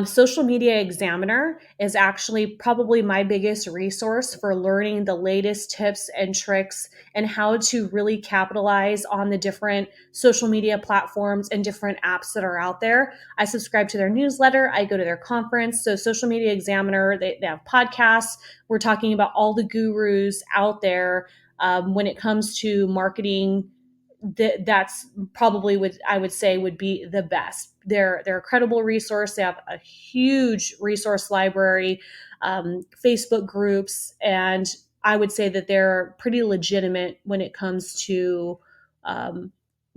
social media examiner is actually probably my biggest resource for learning the latest tips and tricks and how to really capitalize on the different social media platforms and different apps that are out there. I subscribe to their newsletter, I go to their conference. So social media examiner, they have podcasts. We're talking about all the gurus out there when it comes to marketing. That's probably what I would say would be the best. They're a credible resource. They have a huge resource library, Facebook groups, and I would say that they're pretty legitimate when it comes to um,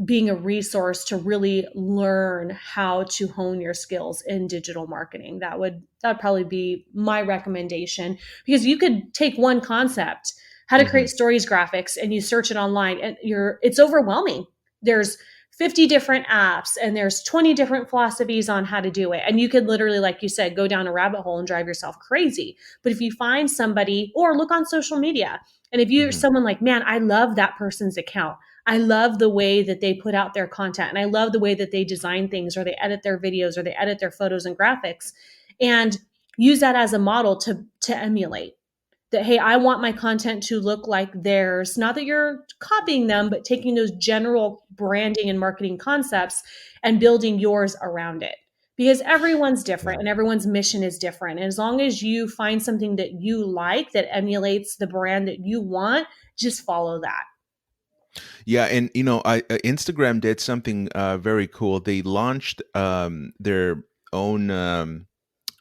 being a resource to really learn how to hone your skills in digital marketing. That'd probably be my recommendation, because you could take one concept, how to create Hmm. stories graphics, and you search it online and it's overwhelming. There's 50 different apps and there's 20 different philosophies on how to do it, and you could literally, like you said, go down a rabbit hole and drive yourself crazy. But if you find somebody, or look on social media, and if you're Hmm. someone like, man, I love that person's account, I love the way that they put out their content, and I love the way that they design things, or they edit their videos, or they edit their photos and graphics, and use that as a model to emulate. That, hey, I want my content to look like theirs. Not that you're copying them, but taking those general branding and marketing concepts and building yours around it. Because everyone's different Yeah. and everyone's mission is different. And as long as you find something that you like that emulates the brand that you want, just follow that. Yeah, and Instagram did something very cool. They launched their own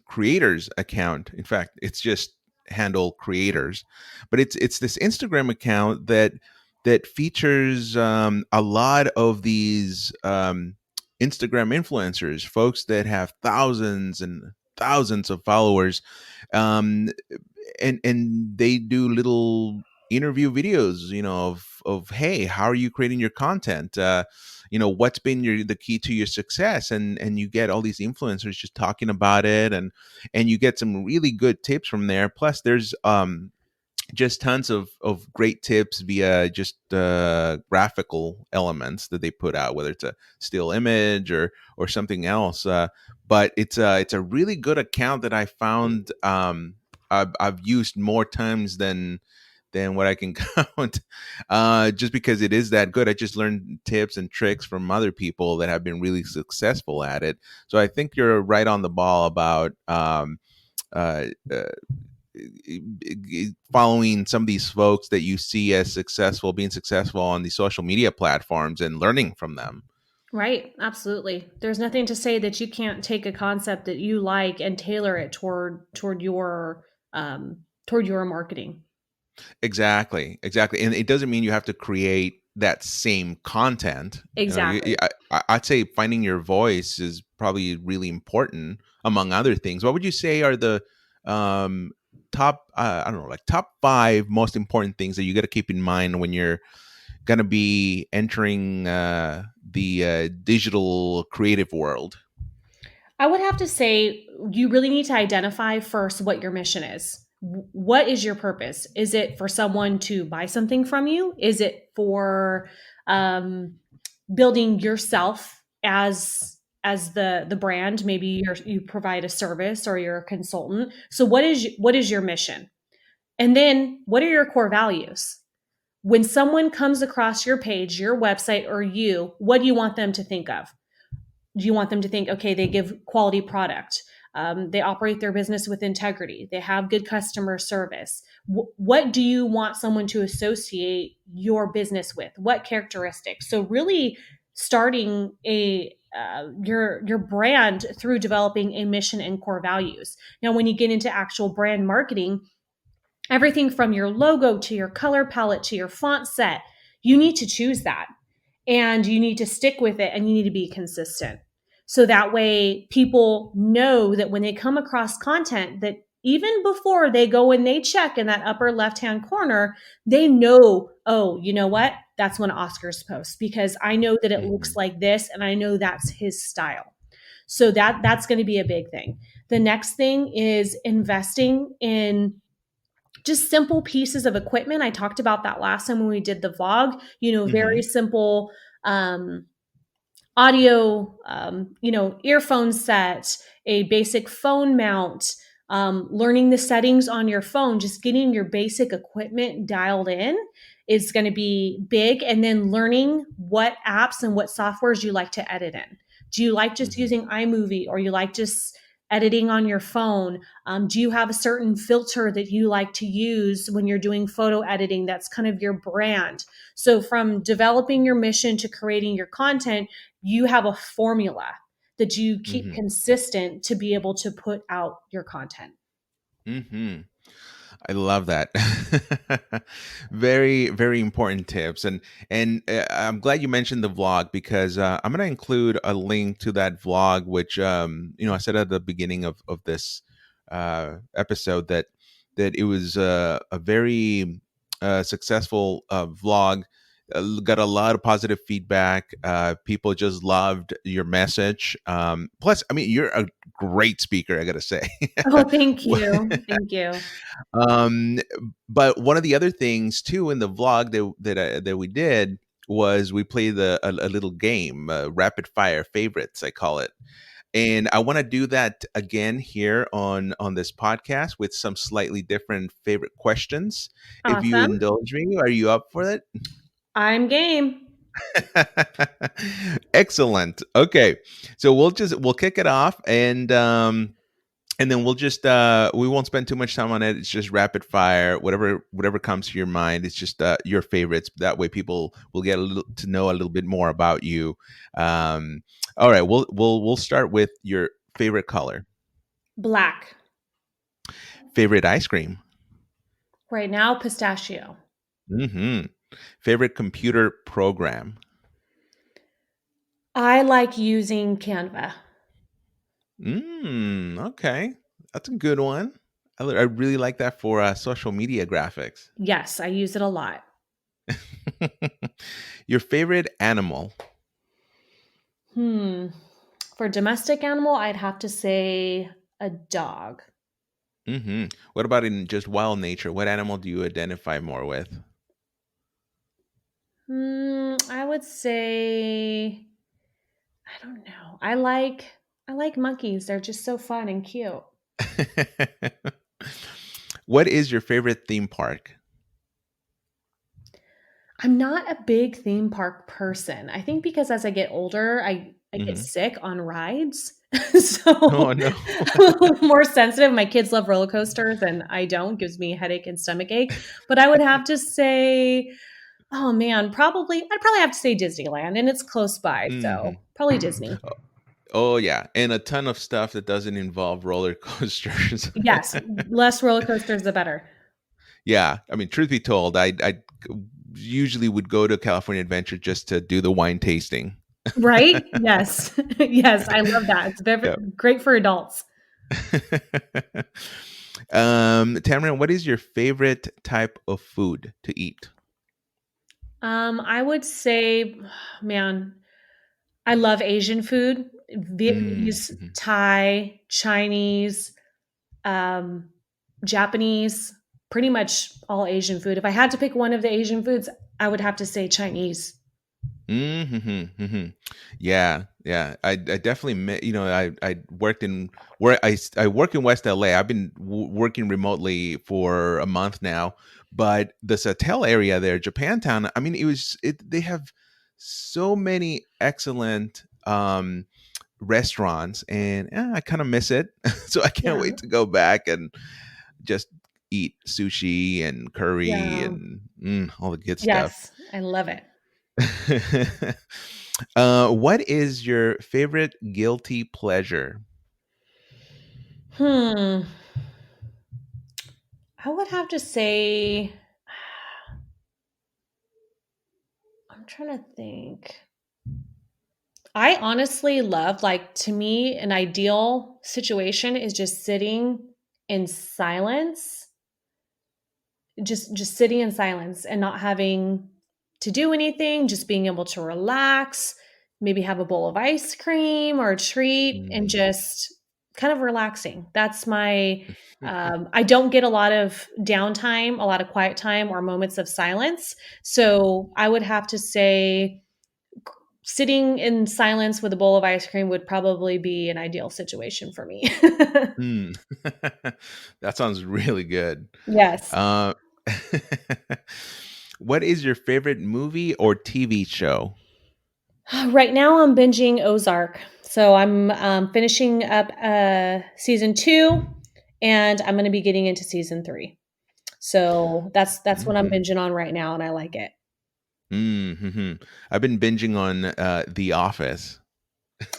creators account. In fact, it's just handle creators, but it's this Instagram account that features a lot of these Instagram influencers, folks that have thousands and thousands of followers, um, and they do little interview videos, of hey, how are you creating your content? What's been the key to your success, and you get all these influencers just talking about it, and you get some really good tips from there. Plus there's just tons of great tips via just graphical elements that they put out, whether it's a still image or something else. But it's a really good account that I found. I've used more times than what I can count, just because it is that good. I just learned tips and tricks from other people that have been really successful at it. So I think you're right on the ball about uh, uh, following some of these folks that you see as successful, being successful on these social media platforms and learning from them. Right, absolutely. There's nothing to say that you can't take a concept that you like and tailor it toward your marketing. Exactly, exactly. And it doesn't mean you have to create that same content. You know, Exactly. I'd say finding your voice is probably really important, among other things. What would you say are the um, top, I don't know, like top five most important things that you got to keep in mind when you're going to be entering the digital creative world? I would have to say you really need to identify first what your mission is. What is your purpose? Is it for someone to buy something from you? Is it for um, building yourself as the brand? Maybe you provide a service or you're a consultant. So what is your mission? And then what are your core values? When someone comes across your page, your website, or you, what do you want them to think of? Do you want them to think, okay, they give quality product, they operate their business with integrity, they have good customer service? What do you want someone to associate your business with? What characteristics? So really starting a your brand through developing a mission and core values. Now, when you get into actual brand marketing, everything from your logo to your color palette to your font set, you need to choose that and you need to stick with it and you need to be consistent. So that way people know that when they come across content that even before they go and they check in that upper left hand corner, they know, oh, you know what? That's one of Oscar's posts because I know that it looks Hmm. like this and I know that's his style. So that's going to be a big thing. The next thing is investing in just simple pieces of equipment. I talked about that last time when we did the vlog, very Hmm. simple audio, earphone set, a basic phone mount, learning the settings on your phone, just getting your basic equipment dialed in is going to be big. And then learning what apps and what softwares you like to edit in. Do you like just Hmm. using iMovie or you like just editing on your phone? Do you have a certain filter that you like to use when you're doing photo editing that's kind of your brand? So, from developing your mission to creating your content, you have a formula that you keep Hmm. consistent to be able to put out your content. Hmm. I love that. Very, very important tips, and I'm glad you mentioned the vlog because I'm going to include a link to that vlog, which I said at the beginning of this episode that it was a very successful vlog. Got a lot of positive feedback. People just loved your message. Plus, I mean, you're a great speaker. I got to say. Oh, thank you. Thank you. Um, but one of the other things too in the vlog that we did was we played a little game, rapid fire favorites, I call it, and I want to do that again here on this podcast with some slightly different favorite questions. If you Awesome. indulge me, are you up for it? I'm game. Excellent. Okay, so we'll kick it off and then we'll just we won't spend too much time on it. It's just rapid fire, whatever comes to your mind. It's just your favorites. That way people will get a little to know a little bit more about you. um all right, we'll start with your favorite color. Black. Favorite ice cream. Right now, pistachio. Hmm. Favorite computer program. I like using Canva. Okay, that's a good one. I really like that for social media graphics. Yes, I use it a lot. Your favorite animal. Hmm. For domestic animal, I'd have to say a dog. What about in just wild nature? What animal do you identify more with? I would say I don't know. I like monkeys. They're just so fun and cute. What is your favorite theme park? I'm not a big theme park person. I think because as I get older, I I get Hmm. sick on rides. So Oh no. I'm a little more sensitive. My kids love roller coasters and I don't. Gives me a headache and stomach ache. But I would have to say, oh man, I'd probably have to say Disneyland, and it's close by, Hmm. so probably Disney. Oh yeah, and a ton of stuff that doesn't involve roller coasters. Yes, less roller coasters, the better. Yeah, I mean, truth be told, I usually would go to California Adventure just to do the wine tasting. Right? Yes. Yes, I love that. It's Yeah. great for adults. Tamron, what is your favorite type of food to eat? I would say, man, I love Asian food, Mm, Vietnamese, mhm. Thai, Chinese, um, Japanese, pretty much all Asian food. If I had to pick one of the Asian foods, I would have to say Chinese. Mm-hmm, hmm. Yeah, yeah. I definitely I worked in where I work in West LA. I've been working remotely for a month now, but the Satel area there, Japantown. I mean, they have so many excellent restaurants, and I kind of miss it. So I can't Yeah. wait to go back and just eat sushi and curry Yeah. and all the good stuff. Yes, I love it. What is your favorite guilty pleasure? Hmm. I would have to say, I'm trying to think. I honestly love, like, to me, an ideal situation is just sitting in silence, just sitting in silence and not having to do anything, just being able to relax, maybe have a bowl of ice cream or a treat and Mm. just kind of relaxing. That's my I don't get a lot of downtime, a lot of quiet time or moments of silence. So I would have to say sitting in silence with a bowl of ice cream would probably be an ideal situation for me. Mm. That sounds really good. Yes. Uh, what is your favorite movie or TV show? Right now, I'm binging Ozark. So I'm finishing up season 2, and I'm going to be getting into season 3. So that's what I'm Hmm. binging on right now, and I like it. Hmm. I've been binging on The Office.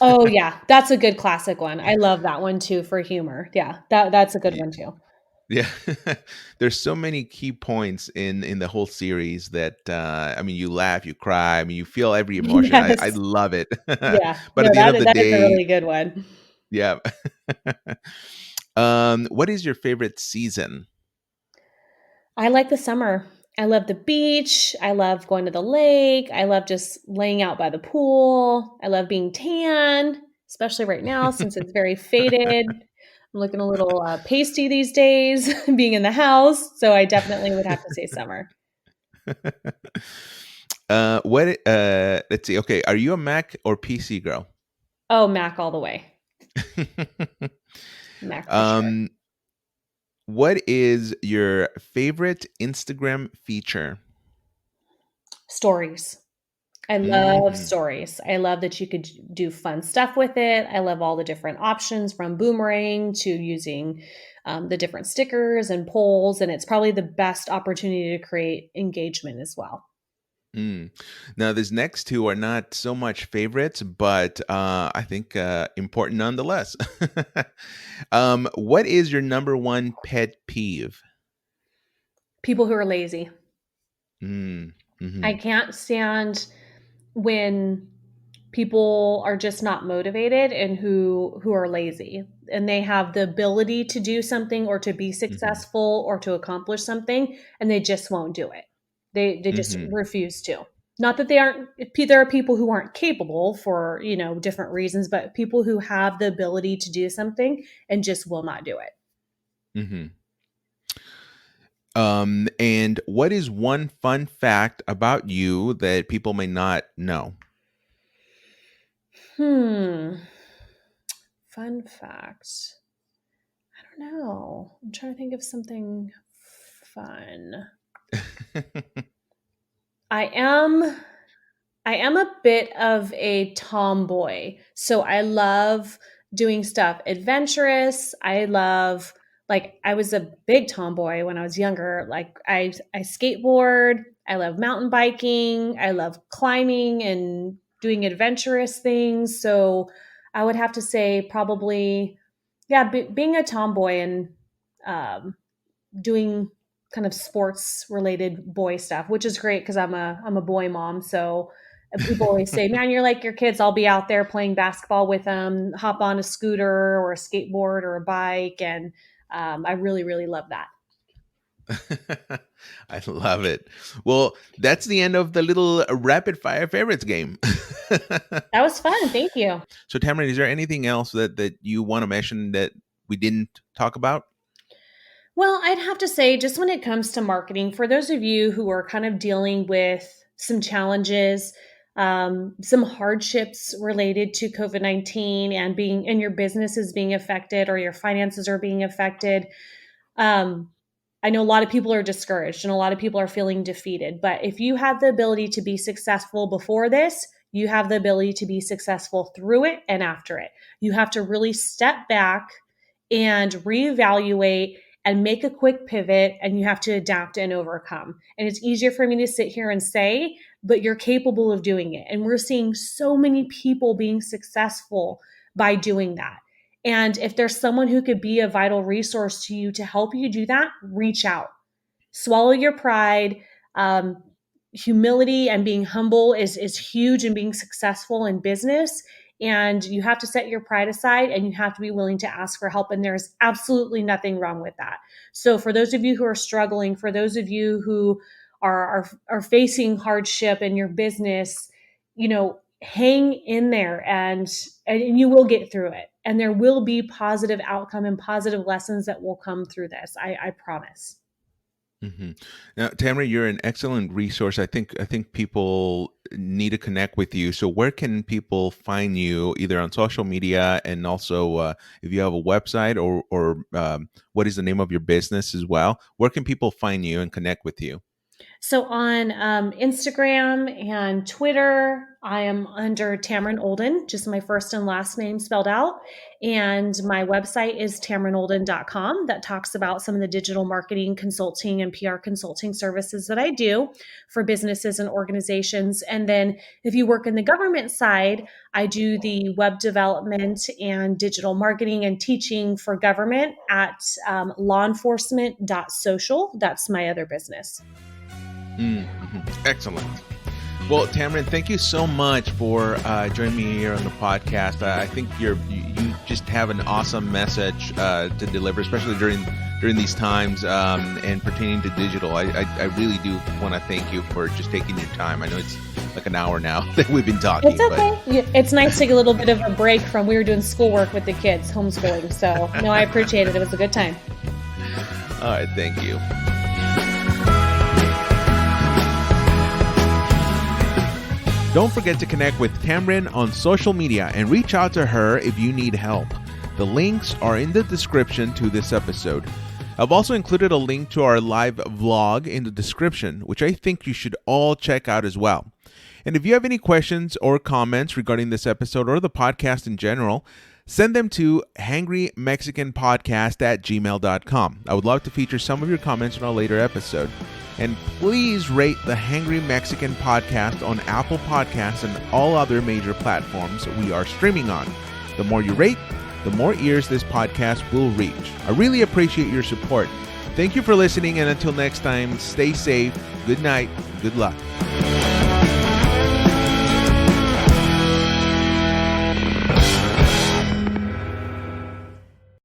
Oh yeah, that's a good classic one. I love that one too for humor. Yeah, that's a good one too. Yeah, there's so many key points in the whole series that I mean, you laugh, you cry, I mean, you feel every emotion. I Yes. love it. Yeah. But No, at the end of the that is a day, really good one. yeah. What is your favorite season? I like the summer. I love the beach. I love going to the lake. I love just laying out by the pool. I love being tan, especially right now since it's very faded. I'm looking a little pasty these days, being in the house. So I definitely would have to say summer. What? Let's see. Okay, are you a Mac or PC girl? Oh, Mac all the way. Mac for sure. um, what is your favorite Instagram feature? Stories. I love Hmm. stories. I love that you could do fun stuff with it. I love all the different options from boomerang to using the different stickers and polls. And it's probably the best opportunity to create engagement as well. Mm. Now, these next two are not so much favorites, but I think important nonetheless. What is your number one pet peeve? People who are lazy. Mm. I Hmm. can't stand when people are just not motivated and who are lazy and they have the ability to do something or to be Hmm. successful or to accomplish something and they just won't do it. They just Hmm. refuse to. Not that they aren't there are people who aren't capable for, different reasons, but people who have the ability to do something and just will not do it. Hmm. And what is one fun fact about you that people may not know? Hmm. Fun fact. I don't know. I'm trying to think of something fun. I am I am a bit of a tomboy. So I love doing stuff adventurous. I was a big tomboy when I was younger. I skateboard, I love mountain biking, I love climbing and doing adventurous things. So I would have to say probably, yeah, being a tomboy and um, doing kind of sports related boy stuff, which is great because I'm a boy mom. So people always say, "Man, you're like your kids." I'll be out there playing basketball with them, hop on a scooter or a skateboard or a bike, and I really really love that. I love it. Well, that's the end of the little rapid fire favorites game. That was fun. Thank you. So, Tamara, is there anything else that you want to mention that we didn't talk about? Well, I'd have to say, just when it comes to marketing, for those of you who are kind of dealing with some challenges, some hardships related to COVID-19 and your business is being affected or your finances are being affected, um, I know a lot of people are discouraged and a lot of people are feeling defeated. But if you had the ability to be successful before this, you have the ability to be successful through it and after it. You have to really step back and reevaluate and make a quick pivot, and you have to adapt and overcome. And it's easier for me to sit here and say, but you're capable of doing it. And we're seeing so many people being successful by doing that. And if there's someone who could be a vital resource to you to help you do that, reach out. Swallow your pride. Humility and being humble is huge in being successful in business. And you have to set your pride aside and you have to be willing to ask for help. And there's absolutely nothing wrong with that. So for those of you who are struggling, for those of you who are facing hardship in your business, hang in there and you will get through it. And there will be positive outcome and positive lessons that will come through this. I promise. Hmm. Now, Tamara, you're an excellent resource. I think people need to connect with you. So, where can people find you, either on social media, and also if you have a website, or what is the name of your business as well? Where can people find you and connect with you? So on Instagram and Twitter, I am under Tamrin Olden, just my first and last name spelled out. And my website is tamrinolden.com that talks about some of the digital marketing consulting and PR consulting services that I do for businesses and organizations. And then if you work in the government side, I do the web development and digital marketing and teaching for government at lawenforcement.social. That's my other business. Mm-hmm. Excellent. Well, Tamrin, thank you so much for joining me here on the podcast. I think you just have an awesome message to deliver, especially during these times and pertaining to digital. I really do want to thank you for just taking your time. I know it's like an hour now that we've been talking. It's okay. It's nice to take a little bit of a break from we were doing schoolwork with the kids, homeschooling. So, no, I appreciate it. It was a good time. All right. Thank you. Don't forget to connect with Tamrin on social media and reach out to her if you need help. The links are in the description to this episode. I've also included a link to our live vlog in the description, which I think you should all check out as well. And if you have any questions or comments regarding this episode or the podcast in general, send them to hangrymexicanpodcast@gmail.com. I would love to feature some of your comments in a later episode. And please rate the Hangry Mexican Podcast on Apple Podcasts and all other major platforms we are streaming on. The more you rate, the more ears this podcast will reach. I really appreciate your support. Thank you for listening, and until next time, stay safe, good night, good luck.